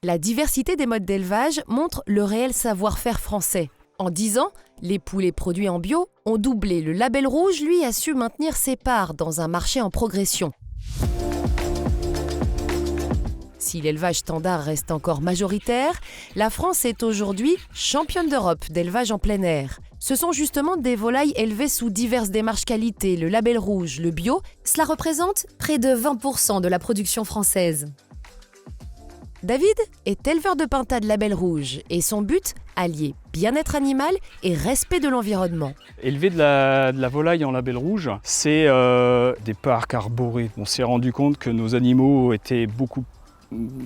La diversité des modes d'élevage montre le réel savoir-faire français. En 10 ans, les poulets produits en bio ont doublé. Le label rouge, lui, a su maintenir ses parts dans un marché en progression. Si l'élevage standard reste encore majoritaire, la France est aujourd'hui championne d'Europe d'élevage en plein air. Ce sont justement des volailles élevées sous diverses démarches qualité, le label rouge, le bio. Cela représente près de 20% de la production française. David est éleveur de pintade label rouge et son but, allier bien-être animal et respect de l'environnement. Élever de la volaille en label rouge, c'est des parcs arborés. On s'est rendu compte que nos animaux étaient beaucoup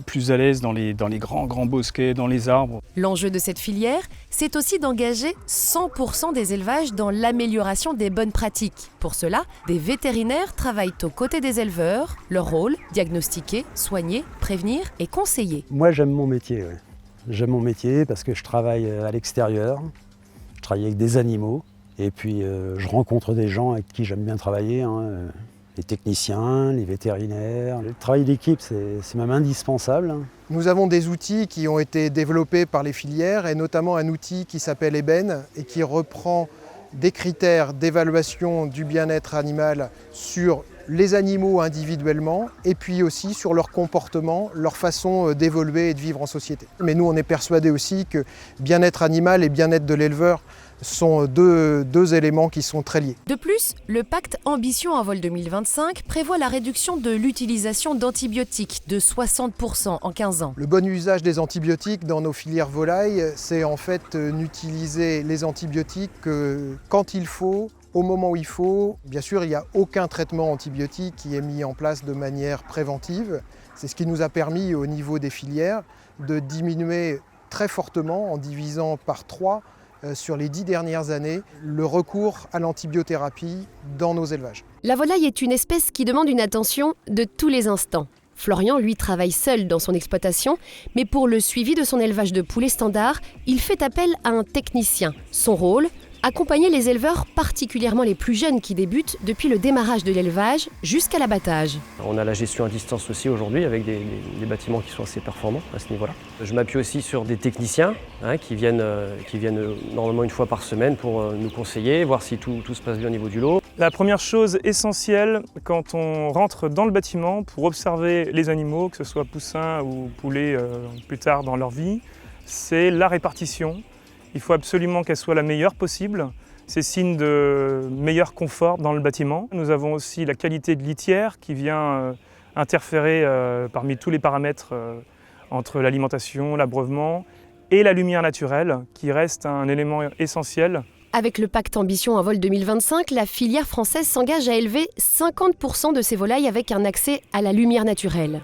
plus à l'aise dans les grands bosquets, dans les arbres. L'enjeu de cette filière, c'est aussi d'engager 100% des élevages dans l'amélioration des bonnes pratiques. Pour cela, des vétérinaires travaillent aux côtés des éleveurs. Leur rôle, diagnostiquer, soigner, prévenir et conseiller. Moi, j'aime mon métier. Ouais. J'aime mon métier parce que je travaille à l'extérieur, je travaille avec des animaux et puis je rencontre des gens avec qui j'aime bien travailler. Les techniciens, les vétérinaires. Le travail d'équipe, c'est même indispensable. Nous avons des outils qui ont été développés par les filières et notamment un outil qui s'appelle Eben et qui reprend des critères d'évaluation du bien-être animal sur les animaux individuellement et puis aussi sur leur comportement, leur façon d'évoluer et de vivre en société. Mais nous, on est persuadés aussi que bien-être animal et bien-être de l'éleveur sont deux éléments qui sont très liés. De plus, le pacte Ambition en vol 2025 prévoit la réduction de l'utilisation d'antibiotiques de 60% en 15 ans. Le bon usage des antibiotiques dans nos filières volailles, c'est en fait n'utiliser les antibiotiques que quand il faut, au moment où il faut. Bien sûr, il n'y a aucun traitement antibiotique qui est mis en place de manière préventive. C'est ce qui nous a permis au niveau des filières de diminuer très fortement en divisant par 3 sur les 10 dernières années, le recours à l'antibiothérapie dans nos élevages. La volaille est une espèce qui demande une attention de tous les instants. Florian, lui, travaille seul dans son exploitation, mais pour le suivi de son élevage de poulets standard, il fait appel à un technicien. Son rôle, accompagner les éleveurs, particulièrement les plus jeunes qui débutent depuis le démarrage de l'élevage jusqu'à l'abattage. On a la gestion à distance aussi aujourd'hui avec des bâtiments qui sont assez performants à ce niveau-là. Je m'appuie aussi sur des techniciens qui viennent normalement une fois par semaine pour nous conseiller, voir si tout se passe bien au niveau du lot. La première chose essentielle quand on rentre dans le bâtiment pour observer les animaux, que ce soit poussins ou poulets plus tard dans leur vie, c'est la répartition. Il faut absolument qu'elle soit la meilleure possible. C'est signe de meilleur confort dans le bâtiment. Nous avons aussi la qualité de litière qui vient interférer parmi tous les paramètres entre l'alimentation, l'abreuvement et la lumière naturelle qui reste un élément essentiel. Avec le pacte Ambition en vol 2025, la filière française s'engage à élever 50% de ses volailles avec un accès à la lumière naturelle.